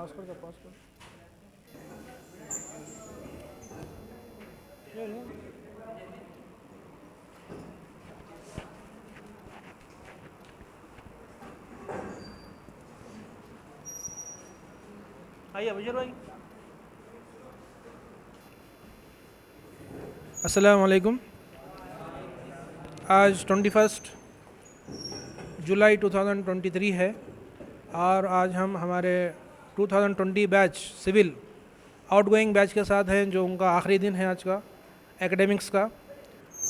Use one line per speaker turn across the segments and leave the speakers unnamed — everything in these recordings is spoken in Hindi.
पॉज कर दो, पॉज कर। आइए बशीर भाई। अस्सलाम वालेकुम। आज 21 जुलाई 2023 है और आज हम हमारे 2020 बैच सिविल आउटगोइंग बैच के साथ हैं, जो उनका आखिरी दिन है आज का एकेडमिक्स का,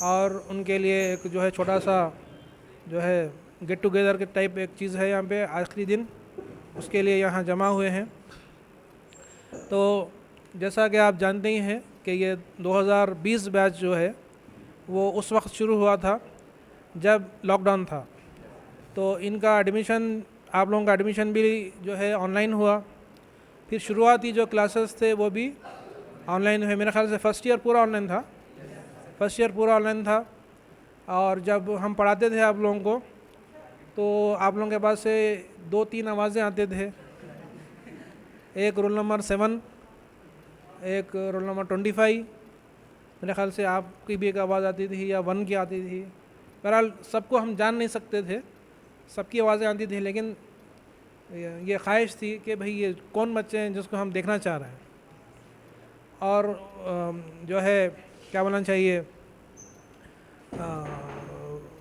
और उनके लिए एक जो है छोटा सा जो है गेट टुगेदर के टाइप एक चीज़ है यहाँ पे आखिरी दिन, उसके लिए यहाँ जमा हुए हैं। तो जैसा कि आप जानते ही हैं कि ये 2020 बैच जो है वो उस वक्त शुरू हुआ था जब लॉकडाउन था। तो इनका एडमिशन, आप लोगों का एडमिशन भी जो है ऑनलाइन हुआ। फिर शुरुआती जो क्लासेस थे वो भी ऑनलाइन हुए। मेरे ख्याल से फर्स्ट ईयर पूरा ऑनलाइन था। और जब हम पढ़ाते थे आप लोगों को तो आप लोगों के पास से 2-3 आवाज़ें आते थे, एक रोल नंबर 7, एक रोल नंबर 25। मेरे ख्याल से आपकी भी एक आवाज़ आती थी या 1 की आती थी। बहरहाल सबको हम जान नहीं सकते थे, सबकी आवाज़ें आती थी, लेकिन ये ख्वाहिश थी कि भाई ये कौन बच्चे हैं जिसको हम देखना चाह रहे हैं। और जो है क्या बोलना चाहिए,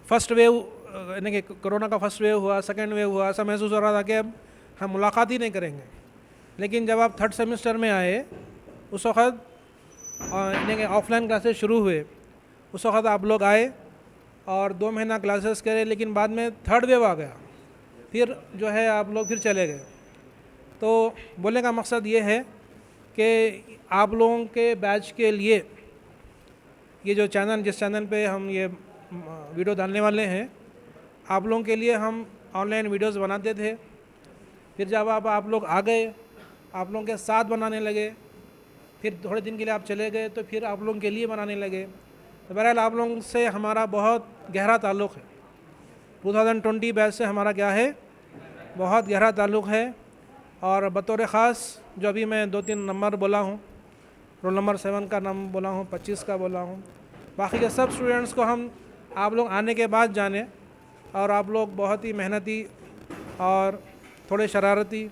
फर्स्ट वेव यानी कि कोरोना का फर्स्ट वेव हुआ, सेकंड वेव हुआ, ऐसा महसूस हो रहा था कि अब हम मुलाकात ही नहीं करेंगे। लेकिन जब आप 3rd सेमेस्टर में आए उस वक्त यानी कि ऑफलाइन क्लासेस शुरू हुए, उस वक्त आप लोग आए और 2 महीना क्लासेस करे, लेकिन बाद में 3rd वेव आ गया, फिर जो है आप लोग फिर चले गए। तो बोलने का मकसद ये है कि आप लोगों के बैच के लिए ये जो चैनल, जिस चैनल पे हम ये वीडियो डालने वाले हैं, आप लोगों के लिए हम ऑनलाइन वीडियोस बनाते थे। फिर जब आप लोग आ गए, आप लोगों के साथ बनाने लगे, फिर थोड़े दिन के लिए आप चले गए तो फिर आप लोगों के लिए बनाने लगे। तो बहरहाल आप लोगों से हमारा बहुत गहरा ताल्लुक़ है। 2020 बैच से हमारा क्या है, बहुत गहरा ताल्लुक़ है। और बतौर ख़ास जो अभी मैं 2-3 नंबर बोला हूँ, रोल नंबर 7 का नाम बोला हूँ, 25 का बोला हूँ, बाकी के सब स्टूडेंट्स को हम आप लोग आने के बाद जाने। और आप लोग बहुत ही मेहनती और थोड़े शरारती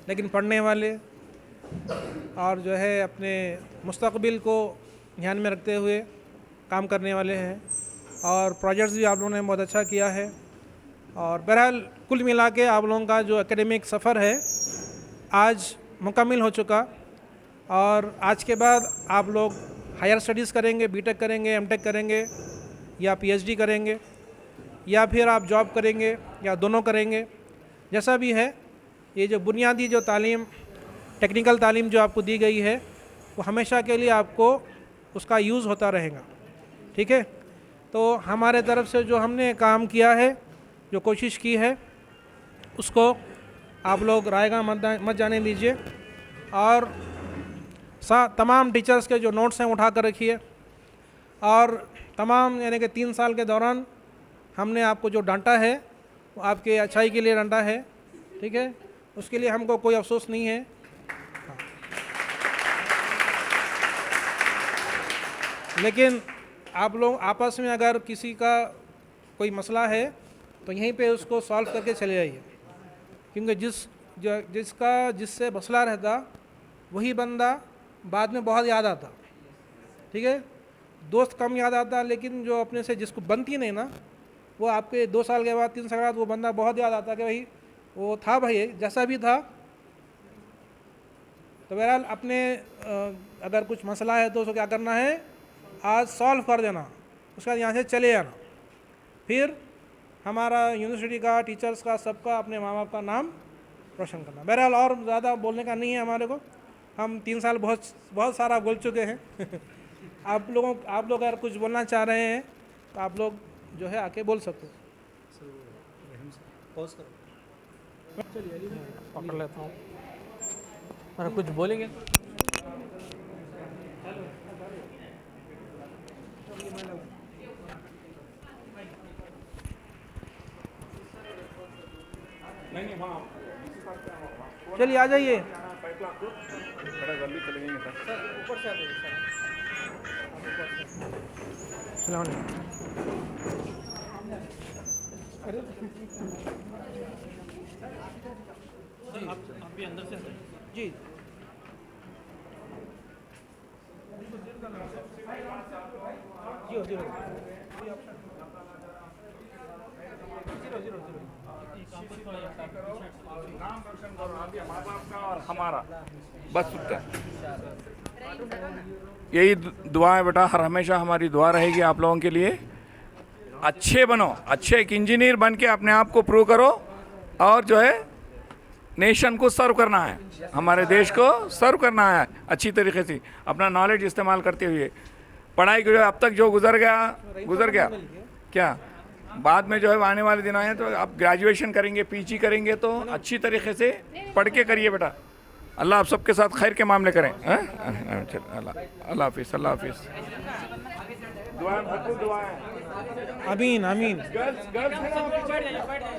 लेकिन पढ़ने वाले, और जो है अपने मुस्तक़बिल को ध्यान में रखते हुए काम करने वाले हैं। और प्रोजेक्ट्स भी आप लोगों ने बहुत अच्छा किया है। और बहरहाल कुल मिला के आप लोगों का जो एकेडमिक सफ़र है आज मुकम्मल हो चुका। और आज के बाद आप लोग हायर स्टडीज़ करेंगे, बीटेक करेंगे, एमटेक करेंगे या पीएचडी करेंगे, या फिर आप जॉब करेंगे, या दोनों करेंगे। जैसा भी है, ये जो बुनियादी जो तालीम, टेक्निकल तालीम जो आपको दी गई है, वो हमेशा के लिए आपको उसका यूज़ होता रहेगा। ठीक है। तो हमारे तरफ से जो हमने काम किया है, जो कोशिश की है, उसको आप लोग रायगा मत जाने दीजिए। और तमाम टीचर्स के जो नोट्स हैं उठा कर रखिए। और तमाम यानी कि 3 साल के दौरान हमने आपको जो डांटा है वो आपके अच्छाई के लिए डांटा है। ठीक है, उसके लिए हमको कोई अफसोस नहीं है। लेकिन आप लोग आपस में अगर किसी का कोई मसला है तो यहीं पे उसको सॉल्व करके चले जाइए, क्योंकि जिससे मसला रहता वही बंदा बाद में बहुत याद आता। ठीक है, दोस्त कम याद आता, लेकिन जो अपने से जिसको बनती नहीं ना, वो आपके 2 साल के बाद, 3 साल के बाद वो बंदा बहुत याद आता कि भाई वो था, भाई जैसा भी था। तो बहरहाल अपने अगर कुछ मसला है तो उसको क्या करना है, आज सॉल्व कर देना, उसके बाद यहाँ से चले जाना। फिर हमारा यूनिवर्सिटी का, टीचर्स का, सबका, अपने माँ बाप का नाम रोशन करना। बहरहाल और ज़्यादा बोलने का नहीं है हमारे को, हम 3 साल बहुत सारा बोल चुके हैं। आप लोग अगर कुछ बोलना चाह रहे हैं तो आप लोग जो है आके बोल सकते हैं। चलिए पकड़ लेता हूँ, अरे कुछ बोलेंगे। नहीं वहाँ चलिए आ जाइए। सलाम अभी अंदर से जी जीरो
हमारा बस उतना यही दुआ है बेटा, हर हमेशा हमारी दुआ रहेगी आप लोगों के लिए। अच्छे बनो, अच्छे एक इंजीनियर बन के अपने आप को प्रूव करो और जो है नेशन को सर्व करना है, हमारे देश को सर्व करना है अच्छी तरीके से अपना नॉलेज इस्तेमाल करते हुए। पढ़ाई जो है अब तक जो गुजर गया क्या, बाद में जो है आने वाले दिन आए तो आप ग्रेजुएशन करेंगे, पीजी करेंगे तो अच्छी तरीके से पढ़ के करिए बेटा। अल्लाह आप सबके साथ खैर के मामले करें। अल्लाह हाफिज़, अल्लाह हाफिज़।
आमीन आमीन।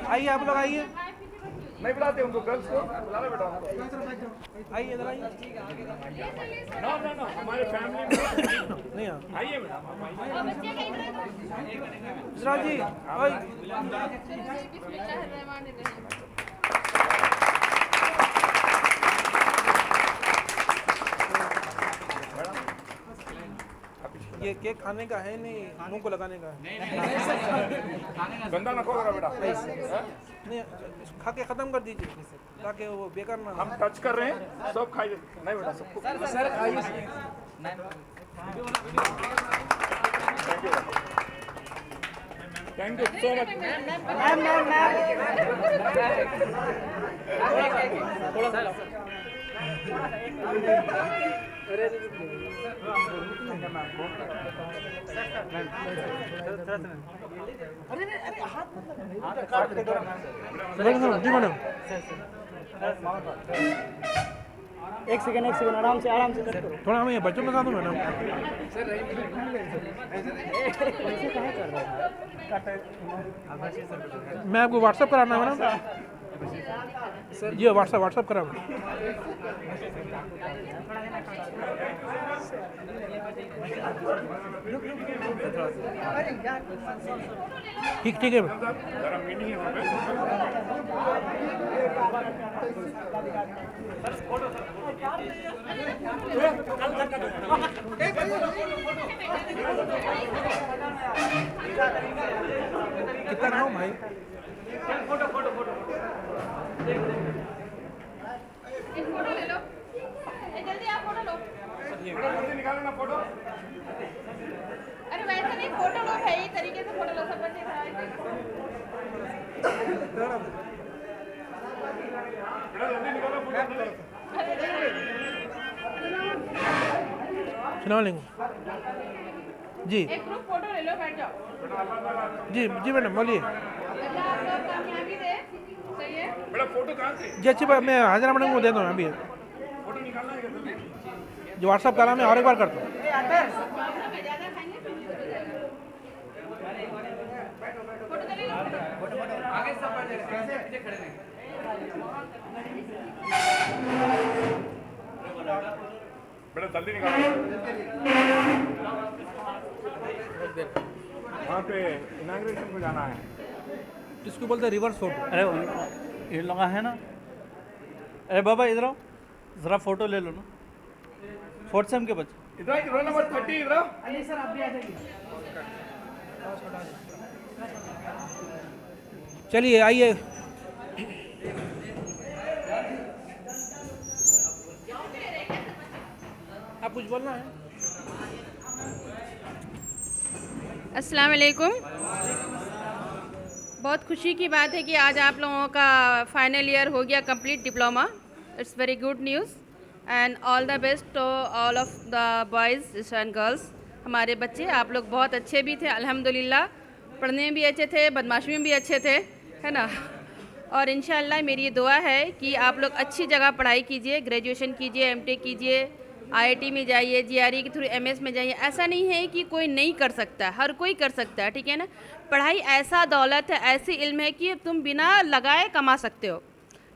आइए आप लोग आइए।
नहीं बुलाते उनको, गर्ल्स को बुलाना बेटा उनको।
आइए इधर आइए।
नो हमारे फैमिली में
नहीं
आइए बेटा।
इजरा जी ये केक खाने का है नहीं, मुंह को लगाने का है।
गंदा नको करो बेटा,
नहीं खा के खत्म कर दीजिए ताकि वो बेकार ना।
हम टच कर रहे हैं, सब खाइए। नहीं बेटा सबको सर खाइए। थैंक यू सो मच
जी मैडम।
एक सेकंड आराम से
थोड़ा हमें बच्चों के साथ मैडम। मैं आपको व्हाट्सअप कराना मैडम। जी व्हाट्सअप करा। ठीक है कितना खाओ भाई।
फोटो ले लो, जल्दी आप फोटो लो।
निकालो ना फोटो।
अरे वैसे नहीं, फोटो लो भाई, तरीके से फोटो लो, सब बच्चे
सलाम जी।
एक ग्रुप फोटो ले लो, बैठ जाओ।
जी मैडम बोलिए।
आप लोग कामयाबी दे, सही है।
बेटा फोटो कहाँ से?
जी अच्छी बात, मैं हाजिरा मैडम को दे दूँ अभी।
फोटो निकालना है क्या?
जो व्हाट्सअप करा मैं और एक बार करता हूँ।
ज़्यादा खाएंगे फोटो चलेगा। आगे सब बैठ जाएगा, पीछे खड़े रहेंगे।
बेटा जल्दी निकालो। वहाँ पे इनाग्रेशन को जाना है।
इसको बोलते हैं रिवर्स फोटो।
अरे ये लगा है ना। अरे बाबा इधर आओ, जरा फोटो ले लो ना। फोर्थ सेम के बच्चे
इधर रोल नंबर 30 इधर।
अली सर आप भी आ जाइए।
चलिए आइए। आप कुछ बोलना है?
अस्सलाम वालेकुम। बहुत खुशी की बात है कि आज आप लोगों का फाइनल ईयर हो गया complete diploma. It's very good news and all the best to all of the boys and girls. हमारे बच्चे आप लोग बहुत अच्छे भी थे अल्हम्दुलिल्लाह, पढ़ने में भी अच्छे थे, बदमाशी में भी अच्छे थे, है ना। और इंशाअल्लाह मेरी ये दुआ है कि आप लोग अच्छी जगह पढ़ाई कीजिए, ग्रेजुएशन कीजिए, एमटेक कीजिए, आईआईटी में जाइए, जीआरई के थ्रू एमएस में जाइए। ऐसा नहीं है कि कोई नहीं कर सकता, हर कोई कर सकता है, ठीक है ना। पढ़ाई ऐसा दौलत है, ऐसी इल्म है कि तुम बिना लगाए कमा सकते हो,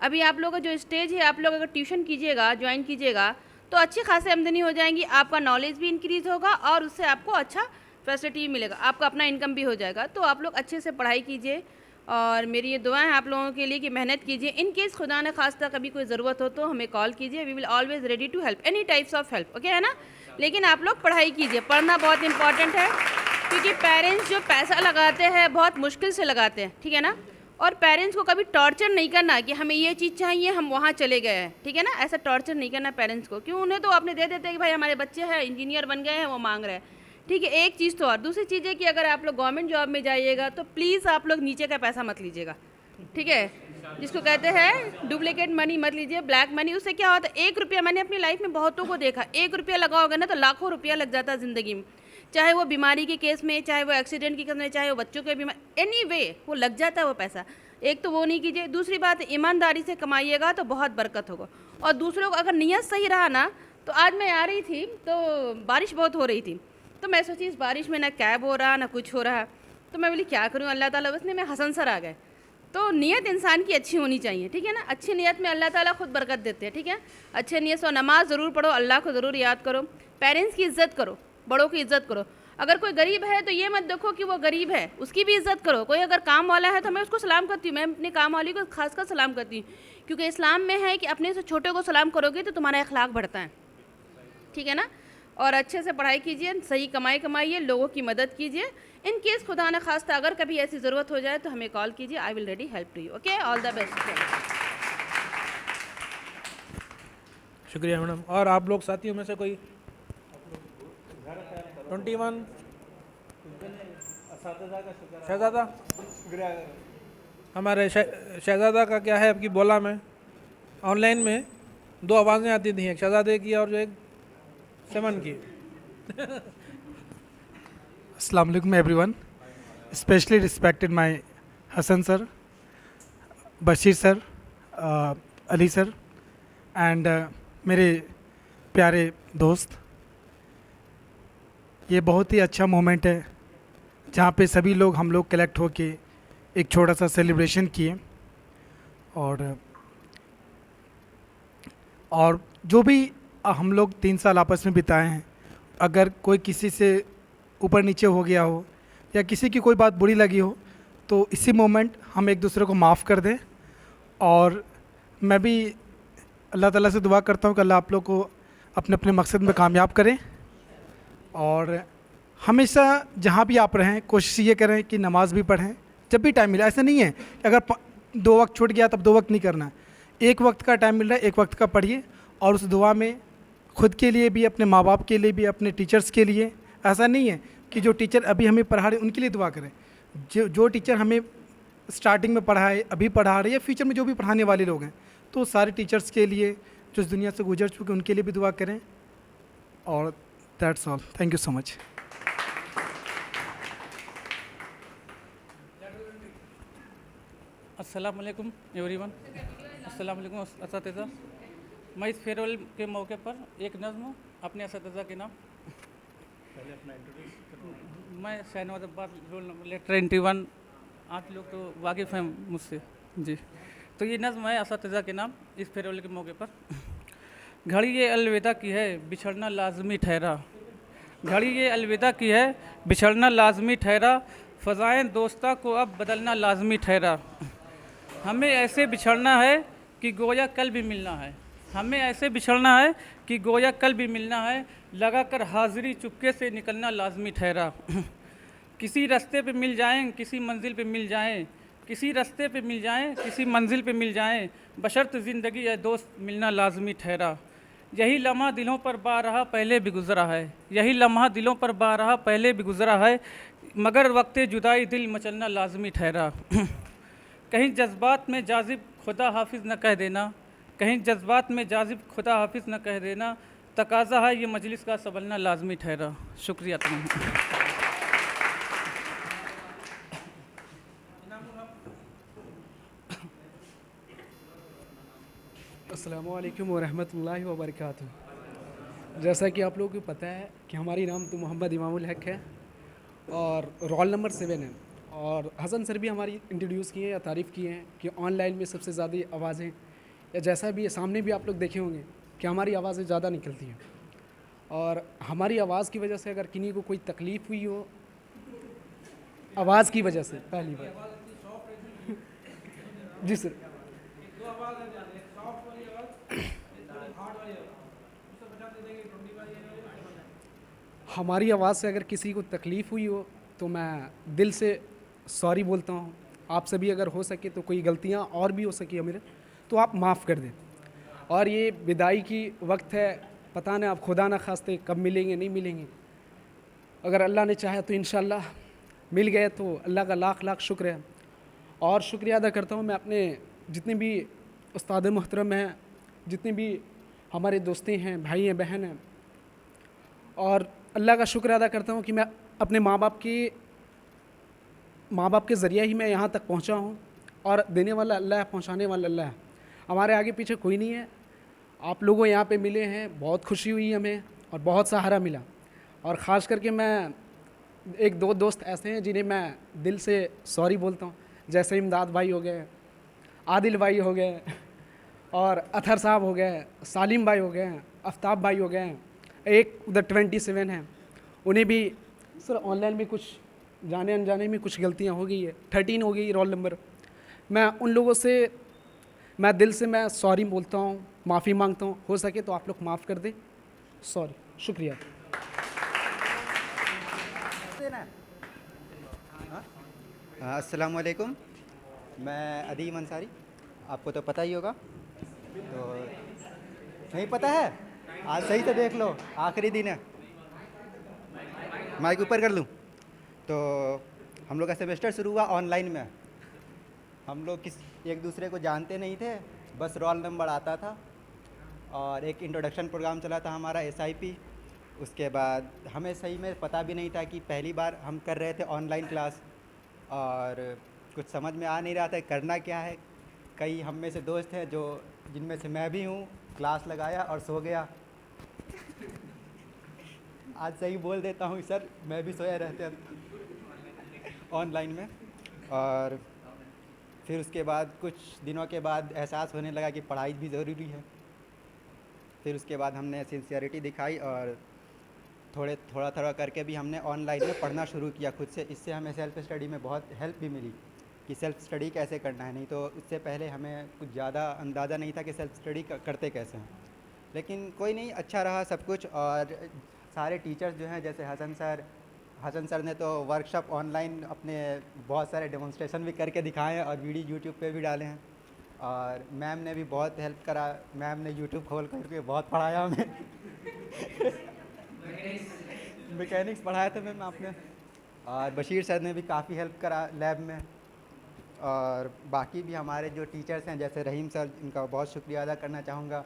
अभी आप लोगों का जो स्टेज है, आप लोग अगर ट्यूशन कीजिएगा, ज्वाइन कीजिएगा, तो अच्छी खासी आमदनी हो जाएंगी, आपका नॉलेज भी इंक्रीज़ होगा और उससे आपको अच्छा फैसिलिटी भी मिलेगा, आपका अपना इनकम भी हो जाएगा। तो आप लोग अच्छे से पढ़ाई कीजिए और मेरी ये दुआ है आप लोगों के लिए कि मेहनत कीजिए। इन केस खुदा न खास्ता कभी कोई ज़रूरत हो तो हमें कॉल कीजिए, we will always ready to help, any types of help, okay है ना। लेकिन आप लोग पढ़ाई कीजिए, पढ़ना बहुत इंपॉर्टेंट है, क्योंकि पेरेंट्स जो पैसा लगाते हैं बहुत मुश्किल से लगाते हैं, ठीक है ना। और पेरेंट्स को कभी टॉर्चर नहीं करना कि हमें ये चीज़ चाहिए, हम वहाँ चले गए हैं, ठीक है ना। ऐसा टॉर्चर नहीं करना पेरेंट्स को, क्यों, उन्हें तो आपने दे देते हैं कि भाई हमारे बच्चे हैं इंजीनियर बन गए हैं, वो मांग रहे हैं, ठीक है। एक चीज़ तो, और दूसरी चीज़ है कि अगर आप लोग गवर्नमेंट जॉब में जाइएगा तो प्लीज़ आप लोग नीचे का पैसा मत लीजिएगा, ठीक है, जिसको कहते हैं डुप्लीकेट मनी मत लीजिए, ब्लैक मनी। उससे क्या होता है, 1 रुपया, मैंने अपनी लाइफ में बहुतों को देखा, 1 रुपया लगाओगे ना तो लाखों रुपया लग जाता है ज़िंदगी में, चाहे वो बीमारी के केस में, चाहे वो एक्सीडेंट के केस में, चाहे वो बच्चों के बीमार, एनी वे वो लग जाता है वो पैसा। एक तो वो नहीं कीजिए, दूसरी बात ईमानदारी से कमाइएगा तो बहुत बरकत होगा। और दूसरों को अगर नीयत सही रहा ना, तो आज मैं आ रही थी तो बारिश बहुत हो रही थी, तो मैं सोची इस बारिश में ना कैब हो रहा ना कुछ हो रहा, तो मैं बोली क्या करूं, अल्लाह ताला, उसने में हसन सर आ गए। तो नीयत इंसान की अच्छी होनी चाहिए, ठीक है ना। अच्छी नीयत में अल्लाह ताला खुद बरकत देते हैं, ठीक है। अच्छे नीयत से नमाज ज़रूर पढ़ो, अल्लाह को ज़रूर याद करो, पेरेंट्स की इज़्ज़त करो, बड़ों की इज़्ज़त करो। अगर कोई गरीब है तो ये मत देखो कि वो गरीब है, उसकी भी इज़्ज़त करो। कोई अगर काम वाला है तो मैं उसको सलाम करती हूँ, मैं अपने काम वाली को खासकर सलाम करती हूँ, क्योंकि इस्लाम में है कि अपने से छोटे को सलाम करोगे तो तुम्हारा अखलाक बढ़ता है, ठीक है ना। और अच्छे से पढ़ाई कीजिए, सही कमाई कमाइए, लोगों की मदद कीजिए। इन केस खुदा न खास्ता अगर कभी ऐसी ज़रूरत हो जाए तो हमें कॉल कीजिए, I will ready help to you, okay. All the best.
शुक्रिया मैडम। और आप लोग साथियों में से कोई 21 शहजादा, हमारे शहजादा का क्या है, आपकी बोला में ऑनलाइन में 2 आवाज़ें आती थी, एक शहजादे की और जो एक सेवन की।
अस्सलाम वालेकुम everyone, specially respected my Hasan sir, Bashir sir, Ali sir and मेरे प्यारे दोस्त। ये बहुत ही अच्छा मोमेंट है जहाँ पे सभी लोग, हम लोग कलेक्ट होके एक छोटा सा सेलिब्रेशन किए, और जो भी हम लोग 3 साल आपस में बिताए हैं, अगर कोई किसी से ऊपर नीचे हो गया हो या किसी की कोई बात बुरी लगी हो तो इसी मोमेंट हम एक दूसरे को माफ़ कर दें। और मैं भी अल्लाह ताला से दुआ करता हूँ कि अल्लाह आप लोग को अपने अपने मकसद में कामयाब करें। और हमेशा जहाँ भी आप रहें कोशिश ये करें कि नमाज़ भी पढ़ें जब भी टाइम मिले। ऐसा नहीं है कि अगर 2 वक्त छूट गया तब 2 वक्त नहीं करना, 1 वक्त का टाइम मिल रहा है 1 वक्त का पढ़िए। और उस दुआ में खुद के लिए भी, अपने माँ बाप के लिए भी, अपने टीचर्स के लिए, ऐसा नहीं है कि जो टीचर अभी हमें पढ़ा रहे उनके लिए दुआ करें, जो टीचर हमें स्टार्टिंग में पढ़ाए, अभी पढ़ा रहे, या फ्यूचर में जो भी पढ़ाने वाले लोग हैं, तो सारे टीचर्स के लिए जो इस दुनिया से गुजर चुके उनके लिए भी दुआ करें। और that's all, thank you so much.
अस्सलाम वालेकुम एवरीवन, अस्सलाम वालेकुम असातिज़ा। मैं इस फेयरवेल के मौके पर एक नज़्म अपने असातिज़ा के नाम, मैं Shahnawaz Abbas, roll number letter 91, आप लोग तो वाकिफ़ हैं मुझसे जी। तो ये नज़्म है असातिज़ा के नाम इस फेयरवेल के मौके पर। घड़ी ये अलविदा की है बिछड़ना लाजमी ठहरा, घड़ी ये अलविदा की है बिछड़ना लाजमी ठहरा, फ़ज़ाएँ दोस्ता को अब बदलना लाजमी ठहरा। हमें ऐसे बिछड़ना है कि गोया कल भी मिलना है, हमें ऐसे बिछड़ना है कि गोया कल भी मिलना है, लगा कर हाज़िरी चुपके से निकलना लाजमी ठहरा। किसी रास्ते पे मिल जाएं, किसी मंजिल पे मिल जाएं, किसी रास्ते पे मिल जाएं, किसी मंजिल पे मिल जाएं, बशर्त ज़िंदगी है दोस्त मिलना लाजमी ठहरा। यही लम्हा दिलों पर बारहा पहले भी गुज़रा है, यही लम्हा दिलों पर बारहा पहले भी गुज़रा है, मगर वक्त जुदाई दिल मचलना लाजमी ठहरा। कहीं जज्बात में जाजिब खुदा हाफिज़ न कह देना, कहीं जज्बात में जाजिब खुदा हाफिज़ न कह देना, तकाज़ा है ये मजलिस का संभलना लाजमी ठहरा। शुक्रिया तमाम।
अस्सलामुअलैकुम वरहमतुल्लाहि वबरकातुहू। जैसा कि आप लोगों को पता है कि हमारी नाम तो मोहम्मद इमामुल हक है और रोल नंबर 7 है। और हसन सर भी हमारी इंट्रोड्यूस किए हैं या तारीफ़ किए हैं कि ऑनलाइन में सबसे ज़्यादा आवाज़ें या जैसा भी है, सामने भी आप लोग देखे होंगे कि हमारी आवाज़ें ज़्यादा निकलती हैं, और हमारी आवाज़ की वजह से अगर किन्हीं को कोई तकलीफ़ हुई हो, आवाज़ की वजह से पहली बार जी सर, हमारी आवाज़ से अगर किसी को तकलीफ़ हुई हो तो मैं दिल से सॉरी बोलता हूँ। आप सभी अगर हो सके तो कोई गलतियाँ और भी हो सकी है मेरे, तो आप माफ़ कर दें। और ये विदाई की वक्त है, पता नहीं आप खुदा ना खास्ते कब मिलेंगे नहीं मिलेंगे, अगर अल्लाह ने चाहा तो इंशाल्लाह मिल गए तो अल्लाह का लाख लाख शुक्र है। और शुक्रिया अदा करता हूँ मैं अपने जितने भी उस्ताद मोहतरम हैं, जितने भी हमारे दोस्तें हैं, भाई हैं, बहन हैं, और अल्लाह का शुक्र अदा करता हूँ कि मैं अपने माँ बाप के ज़रिए ही मैं यहाँ तक पहुँचा हूँ, और देने वाला अल्लाह है, पहुँचाने वाला अल्लाह है। हमारे आगे पीछे कोई नहीं है। आप लोगों यहाँ पे मिले हैं, बहुत खुशी हुई हमें और बहुत सहारा मिला। और ख़ास करके मैं एक दो दोस्त ऐसे हैं जिन्हें मैं दिल से सॉरी बोलता हूँ, जैसे इमदाद भाई हो गए, आदिल भाई हो गए, और अथर साहब हो गए, सालिम भाई हो गए, आफ्ताब भाई हो गए, एक उधर 27 हैं, उन्हें भी सर ऑनलाइन में कुछ जाने अनजाने में कुछ गलतियाँ हो गई है, 13 हो गई रोल नंबर। मैं उन लोगों से मैं दिल से मैं सॉरी बोलता हूँ, माफ़ी मांगता हूँ। हो सके तो आप लोग माफ़ कर दें, सॉरी, शुक्रिया।
अस्सलाम वालेकुम, मैं अदीम अंसारी, आपको तो पता ही होगा। तो नहीं पता है, आज सही से देख लो, आखिरी दिन है। माइक ऊपर कर लूँ? तो हम लोग का सेमेस्टर शुरू हुआ ऑनलाइन में। हम लोग एक दूसरे को जानते नहीं थे, बस रोल नंबर आता था और एक इंट्रोडक्शन प्रोग्राम चला था हमारा SIP। उसके बाद हमें सही में पता भी नहीं था कि पहली बार हम कर रहे थे ऑनलाइन क्लास, और कुछ समझ में आ नहीं रहा था करना क्या है। कई हम में से दोस्त हैं जो जिनमें से मैं भी हूँ, क्लास लगाया और सो गया। आज सही बोल देता हूँ सर, मैं भी सोया रहते ऑनलाइन में। और फिर उसके बाद कुछ दिनों के बाद एहसास होने लगा कि पढ़ाई भी ज़रूरी है। फिर उसके बाद हमने सिंसियरिटी दिखाई और थोड़ा थोड़ा करके भी हमने ऑनलाइन में पढ़ना शुरू किया खुद से। इससे हमें सेल्फ़ स्टडी में बहुत हेल्प भी मिली कि सेल्फ़ स्टडी कैसे करना है। नहीं तो उससे पहले हमें कुछ ज़्यादा अंदाज़ा नहीं था कि सेल्फ़ स्टडी करते कैसे हैं। लेकिन कोई नहीं, अच्छा रहा सब कुछ। और सारे टीचर्स जो हैं, जैसे हसन सर ने तो वर्कशॉप ऑनलाइन अपने बहुत सारे डेमोन्स्ट्रेशन भी करके दिखाए हैं और वीडियो यूट्यूब पे भी डाले हैं। और मैम ने भी बहुत हेल्प करा, मैम ने यूट्यूब खोल करके बहुत पढ़ाया हमें। मैकेनिक्स पढ़ाया था मैम आपने। और बशीर सर ने भी काफ़ी हेल्प करा लैब में। और बाकी भी हमारे जो टीचर्स हैं, जैसे रहीम सर, इनका बहुत शुक्रिया अदा करना चाहूँगा,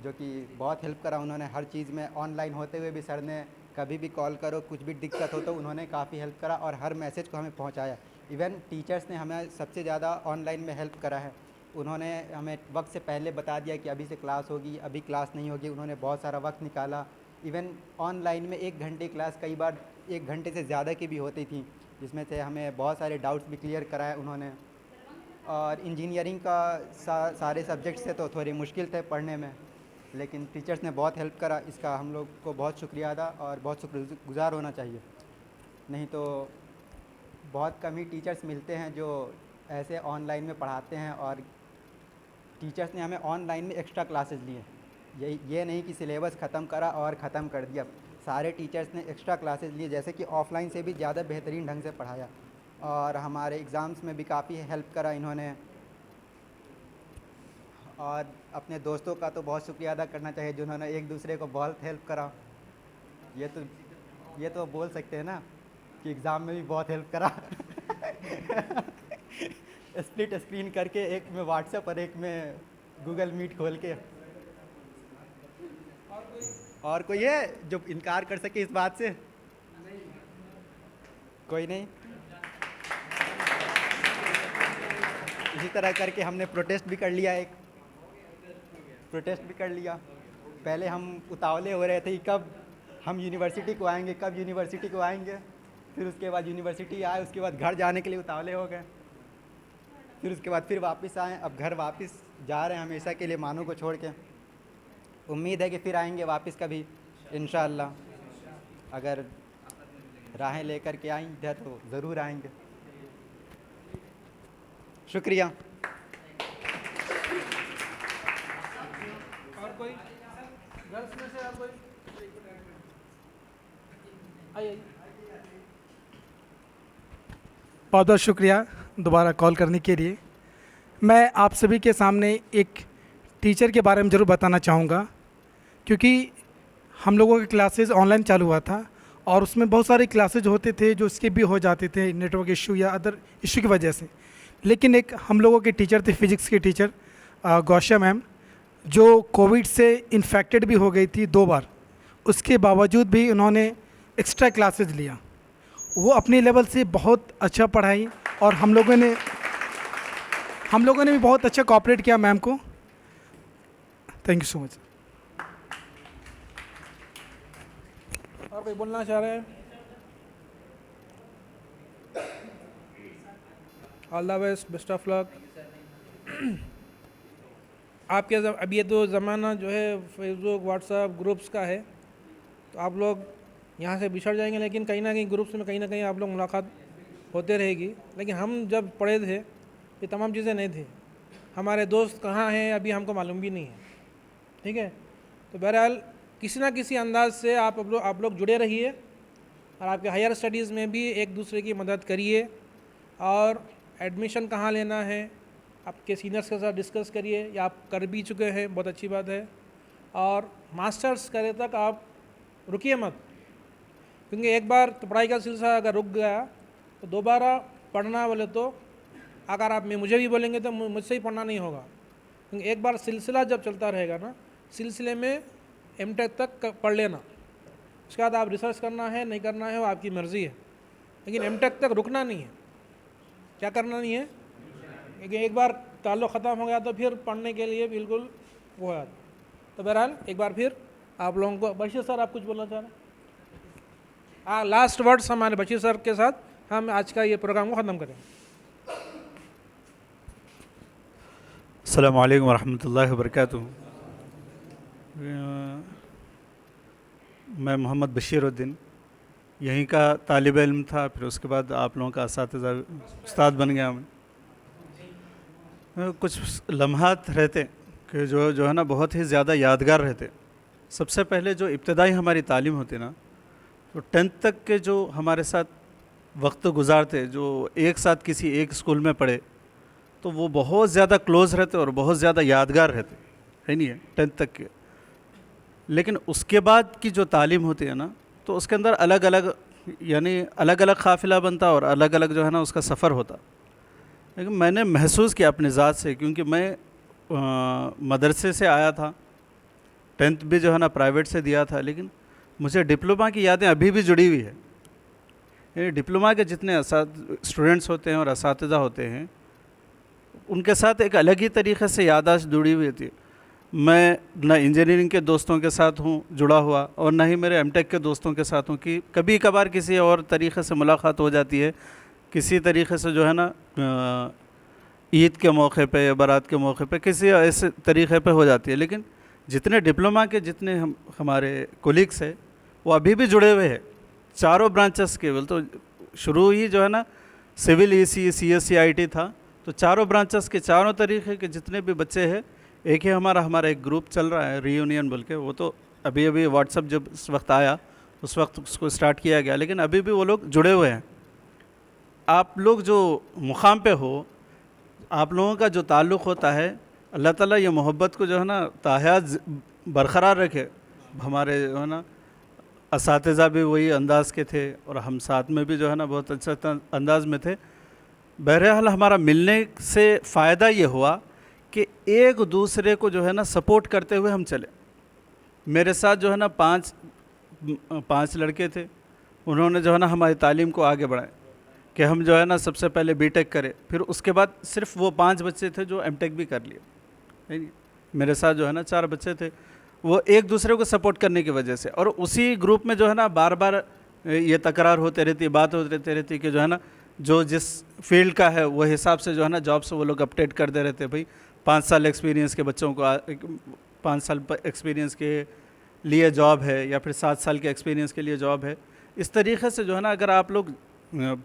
जो कि बहुत हेल्प करा उन्होंने हर चीज़ में। ऑनलाइन होते हुए भी सर ने कभी भी कॉल करो, कुछ भी दिक्कत हो तो उन्होंने काफ़ी हेल्प करा और हर मैसेज को हमें पहुँचाया। इवन टीचर्स ने हमें सबसे ज़्यादा ऑनलाइन में हेल्प करा है। उन्होंने हमें वक्त से पहले बता दिया कि अभी से क्लास होगी, अभी क्लास नहीं होगी। उन्होंने बहुत सारा वक्त निकाला। इवन ऑनलाइन में 1 घंटे क्लास कई बार 1 घंटे से ज़्यादा की भी होती थी, जिसमें से हमें बहुत सारे डाउट्स भी क्लियर कराए उन्होंने। और इंजीनियरिंग का सारे सब्जेक्ट्स थे तो थोड़ी मुश्किल थे पढ़ने में, लेकिन टीचर्स ने बहुत हेल्प करा। इसका हम लोग को बहुत शुक्रिया अदा और बहुत शुक्रगुज़ार होना चाहिए। नहीं तो बहुत कम ही टीचर्स मिलते हैं जो ऐसे ऑनलाइन में पढ़ाते हैं। और टीचर्स ने हमें ऑनलाइन में एक्स्ट्रा क्लासेस लिए। ये नहीं कि सिलेबस ख़त्म करा और ख़त्म कर दिया। सारे टीचर्स ने एक्स्ट्रा क्लासेस लिए, जैसे कि ऑफ़लाइन से भी ज़्यादा बेहतरीन ढंग से पढ़ाया। और हमारे एग्ज़ाम्स में भी काफ़ी हेल्प करा इन्होंने। और अपने दोस्तों का तो बहुत शुक्रिया अदा करना चाहिए जिन्होंने एक दूसरे को बहुत हेल्प करा। ये तो बोल सकते हैं ना कि एग्ज़ाम में भी बहुत हेल्प करा। स्प्लिट स्क्रीन करके, एक में व्हाट्सएप और एक में गूगल मीट खोल के। और कोई है जो इनकार कर सके इस बात से? कोई नहीं। इसी तरह करके हमने प्रोटेस्ट भी कर लिया, पहले हम उतावले हो रहे थे कि कब हम यूनिवर्सिटी को आएंगे, फिर उसके बाद यूनिवर्सिटी आए, उसके बाद घर जाने के लिए उतावले हो गए, फिर उसके बाद फिर वापस आए। अब घर वापस जा रहे हैं हमेशा के लिए मानू को छोड़ के। उम्मीद है कि फिर आएंगे वापस कभी इंशाअल्लाह। अगर राहें लेकर के आई इधर तो ज़रूर आएंगे। शुक्रिया।
और कोई गर्ल्स में से और कोई? आइए।
बहुत बहुत शुक्रिया दोबारा कॉल करने के लिए। मैं आप सभी के सामने एक टीचर के बारे में ज़रूर बताना चाहूँगा, क्योंकि हम लोगों के क्लासेस ऑनलाइन चालू हुआ था और उसमें बहुत सारे क्लासेज होते थे जो स्किप भी हो जाते थे नेटवर्क इशू या अदर इशू की वजह से। लेकिन एक हम लोगों के टीचर थे, फिज़िक्स के टीचर गौशा मैम, जो कोविड से इन्फेक्टेड भी हो गई थी 2 बार, उसके बावजूद भी उन्होंने एक्स्ट्रा क्लासेज लिया। वो अपने लेवल से बहुत अच्छा पढ़ाई और हम लोगों ने भी बहुत अच्छा कोऑपरेट किया मैम को। Thank you so much.
और कोई बोलना चाह रहे हैं? All the best of luck. आपके अब ये तो ज़माना जो है फेसबुक व्हाट्सएप ग्रुप्स का है, तो आप लोग यहाँ से बिछड़ जाएंगे, लेकिन कहीं ना कहीं ग्रुप्स में कहीं ना कहीं आप लोग मुलाकात होते रहेगी। लेकिन हम जब पढ़े थे ये तमाम चीज़ें नहीं थी। हमारे दोस्त कहाँ हैं अभी हमको मालूम भी नहीं है, ठीक है। तो बहरहाल किसी ना किसी अंदाज से आप लोग जुड़े रहिए और आपके हायर स्टडीज़ में भी एक दूसरे की मदद करिए। और एडमिशन कहाँ लेना है आपके सीनियर्स के साथ डिस्कस करिए, या आप कर भी चुके हैं, बहुत अच्छी बात है। और मास्टर्स करे तक आप रुकिए मत, क्योंकि एक बार तो पढ़ाई का सिलसिला अगर रुक गया तो दोबारा पढ़ना बोले तो अगर आप मुझे भी बोलेंगे तो मुझसे ही पढ़ना नहीं होगा। क्योंकि एक बार सिलसिला जब चलता रहेगा ना, सिलसिले में एमटेक तक पढ़ लेना, उसके बाद आप रिसर्च करना है नहीं करना है वो आपकी मर्ज़ी है, लेकिन एमटेक तक रुकना नहीं है। क्या करना नहीं है, क्योंकि एक बार ताल्लुक़ ख़त्म हो गया तो फिर पढ़ने के लिए बिल्कुल वो है। तो बहरहाल एक बार फिर आप लोगों को, बशीर सर आप कुछ बोलना चाह रहे हैं? हाँ, लास्ट वर्ड्स हमारे बशीर सर के साथ हम आज का ये प्रोग्राम को ख़त्म करें।
अस्सलामु अलैकुम वरहमतुल्लाहि वबरकातुहू। मैं मोहम्मद बशीरुद्दीन यहीं का तालिब इल्म था, फिर उसके बाद आप लोगों का असातिज़ा उस्ताद बन गया मैं। कुछ लम्हात रहते कि जो है ना बहुत ही ज़्यादा यादगार रहते। सबसे पहले जो इब्तदाई हमारी तालीम होती ना, तो 10th तक के जो हमारे साथ वक्त गुजारते, जो एक साथ किसी एक स्कूल में पढ़े, तो वो बहुत ज़्यादा क्लोज़ रहते और बहुत ज़्यादा यादगार रहते, है नहीं है 10th तक के। लेकिन उसके बाद की जो तालीम होती है ना, तो उसके अंदर अलग अलग काफ़िला बनता और अलग अलग जो है ना उसका सफ़र होता। लेकिन मैंने महसूस किया अपनी ज़ात से, क्योंकि मैं मदरसे से आया था, 10th भी जो है ना प्राइवेट से दिया था, लेकिन मुझे डिप्लोमा की यादें अभी भी जुड़ी हुई है। ये डिप्लोमा के जितने स्टूडेंट्स होते हैं और असातिज़ा होते हैं, उनके साथ एक अलग ही तरीक़े से याददाश्त जुड़ी हुई थी। मैं न इंजीनियरिंग के दोस्तों के साथ हूँ जुड़ा हुआ, और न ही मेरे एमटेक के दोस्तों के साथ हूँ कि कभी कभार किसी और तरीक़े से मुलाकात हो जाती है, किसी तरीक़े से जो है ना ईद के मौके पे या बारात के मौके पे किसी ऐसे तरीक़े पे हो जाती है। लेकिन जितने डिप्लोमा के जितने हमारे कोलीग्स हैं वो अभी भी जुड़े हुए हैं, चारों ब्रांचेस के। बोल तो शुरू ही जो है ना सिविल EC CSC IT था, तो चारों ब्रांचेस के चारों तरीक़े के जितने भी बच्चे हैं, एक ही हमारा एक ग्रुप चल रहा है रीयूनियन बोल के। वो तो अभी व्हाट्सअप जब इस वक्त आया उस वक्त उसको स्टार्ट किया गया, लेकिन अभी भी वो लोग जुड़े हुए हैं। आप लोग जो मुकाम पे हो, आप लोगों का जो ताल्लुक़ होता है, अल्लाह ताला ये मोहब्बत को जो है ना ताहयात बरक़रार रखे। हमारे जो है ना असातिज़ा भी वही अंदाज़ के थे और हम साथ में भी जो है ना बहुत अच्छा अंदाज़ में थे। बहरहाल हमारा मिलने से फ़ायदा ये हुआ कि एक दूसरे को जो है ना सपोर्ट करते हुए हम चले। मेरे साथ जो है ना पाँच लड़के थे, उन्होंने जो है ना हमारी तालीम को आगे बढ़ाया कि हम जो है ना सबसे पहले बीटेक करें, फिर उसके बाद सिर्फ वो 5 बच्चे थे जो एमटेक भी कर लिए। मेरे साथ जो है ना 4 बच्चे थे, वो एक दूसरे को सपोर्ट करने की वजह से। और उसी ग्रुप में जो है ना बार बार ये तकरार होते रहती, बात होती रहती कि जो है ना जो जिस फील्ड का है वो हिसाब से जो है ना जॉब से वो लोग अपडेट करते रहते। भाई 5 साल एक्सपीरियंस के बच्चों को 5 साल एक्सपीरियंस के लिए जॉब है या फिर 7 साल के एक्सपीरियंस के लिए जॉब है। इस तरीक़े से जो है ना अगर आप लोग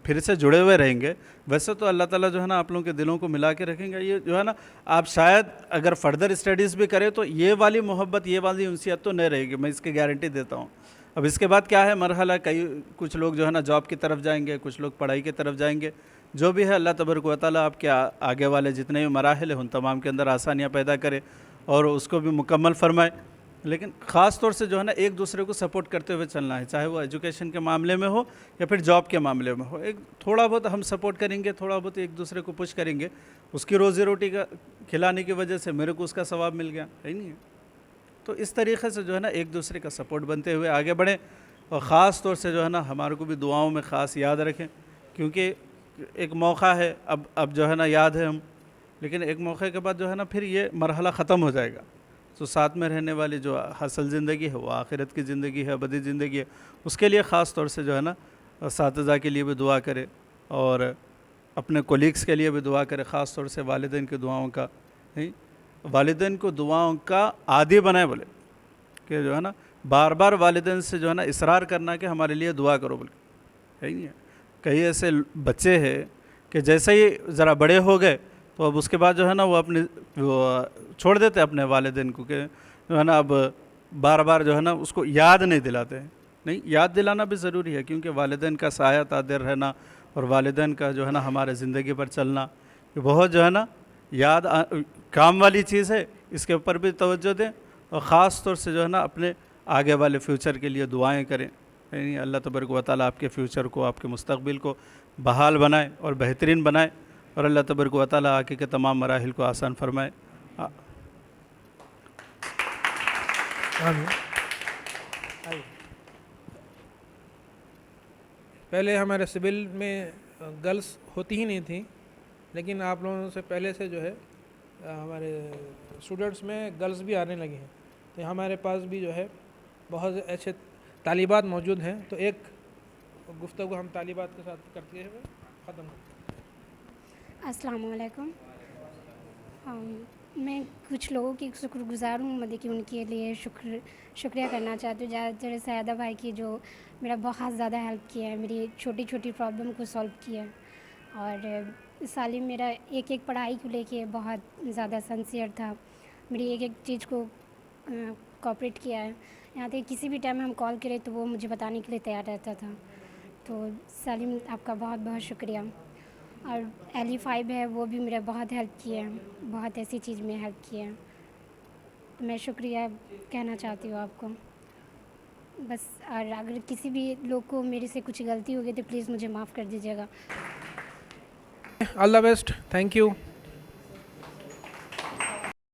फिर से जुड़े हुए रहेंगे, वैसे तो अल्लाह ताला जो है ना आप लोगों के दिलों को मिला के रखेंगे। ये जो है ना आप शायद अगर फर्दर स्टडीज़ भी करें तो ये वाली मोहब्बत, ये वाली उनसियत तो नहीं रहेगी, मैं इसकी गारंटी देता हूँ। अब इसके बाद क्या है मरहला, कुछ लोग जो है ना जॉब की तरफ जाएंगे, कुछ लोग पढ़ाई की तरफ जाएंगे। जो भी है अल्लाह तबारक व तआला आपके आगे वाले जितने भी मराहिल हैं उन तमाम के अंदर आसानियाँ पैदा करे और उसको भी मुकम्मल फरमाए। लेकिन ख़ास तौर से जो है ना एक दूसरे को सपोर्ट करते हुए चलना है, चाहे वो एजुकेशन के मामले में हो या फिर जॉब के मामले में हो। एक थोड़ा बहुत हम सपोर्ट करेंगे, थोड़ा बहुत एक दूसरे को पुश करेंगे, उसकी रोज़ी रोटी का खिलाने की वजह से मेरे को उसका सवाब मिल गया, है नहीं है। तो इस तरीक़े से जो है ना एक दूसरे का सपोर्ट बनते हुए आगे बढ़ें और ख़ास तौर से जो है ना हमारे को भी दुआओं में ख़ास याद रखें, क्योंकि एक मौका है, अब जो है ना याद है हम, लेकिन एक मौके के बाद जो है ना फिर ये मरहला ख़त्म हो जाएगा। तो साथ में रहने वाली जो असल ज़िंदगी है वो आखिरत की ज़िंदगी है, अबदी ज़िंदगी है। उसके लिए ख़ास तौर से जो है ना असातिज़ा के लिए भी दुआ करे और अपने कोलीग्स के लिए भी दुआ करे, ख़ास तौर से वालिदैन की दुआओं का, नहीं वालिदैन को दुआओं का आदी बनाए, बोले कि जो है ना बार बार वालिदैन से जो है ना इसरार करना कि हमारे लिए दुआ करो, बोले है नहीं है। कई ऐसे बच्चे हैं कि जैसे ही ज़रा बड़े हो गए तो अब उसके बाद जो है ना वो अपने छोड़ देते अपने वालिदैन को, कि जो है ना अब बार बार जो है ना उसको याद नहीं दिलाते हैं। नहीं, याद दिलाना भी ज़रूरी है, क्योंकि वालिदैन का साया तादिर रहना और वालिदैन का जो है ना हमारे ज़िंदगी पर चलना ये बहुत जो है ना काम वाली चीज़ है। इसके ऊपर भी तवज्जो दें और ख़ास तौर से जो है ना अपने आगे वाले फ्यूचर के लिए दुआएं करें। यानी अल्लाह तबारक व तआला आपके फ्यूचर को, आपके मुस्तक़बिल को बहाल बनाए और बेहतरीन बनाए और अल्लाह तबारक व तआला आगे के तमाम मराहिल को आसान फरमाए।
पहले हमारे सिविल में गर्ल्स होती ही नहीं थी, लेकिन आप लोगों से पहले से जो है हमारे स्टूडेंट्स में गर्ल्स भी आने लगे हैं। तो हमारे पास भी जो है बहुत अच्छे तालिबात मौजूद हैं। तो एक गुफ्तगू हम तालिबात के साथ करते हुए ख़त्म करते हैं।
अस्सलाम वालेकुम। मैं कुछ लोगों की शुक्रगुज़ार हूँ, मतलब कि उनके लिए शुक्रिया करना चाहती हूँ। ज़्यादातर सयादा भाई की जो मेरा बहुत ज़्यादा हेल्प किया है, मेरी छोटी छोटी प्रॉब्लम को सॉल्व किया है। और सालिम मेरा एक एक पढ़ाई को लेके बहुत ज़्यादा सिंसियर था, मेरी एक एक चीज़ को कोऑपरेट किया है। यहाँ तक किसी भी टाइम हम कॉल करें तो वो मुझे बताने के लिए तैयार रहता था। तो सालिम आपका बहुत बहुत शुक्रिया। और LE5 है, वो भी मेरा बहुत हेल्प किया है, बहुत ऐसी चीज़ में हेल्प किया है। तो मैं शुक्रिया कहना चाहती हूँ आपको बस। और अगर किसी भी लोग को मेरे से कुछ गलती हो गई तो प्लीज़ मुझे माफ़ कर दीजिएगा।
All the best, thank you.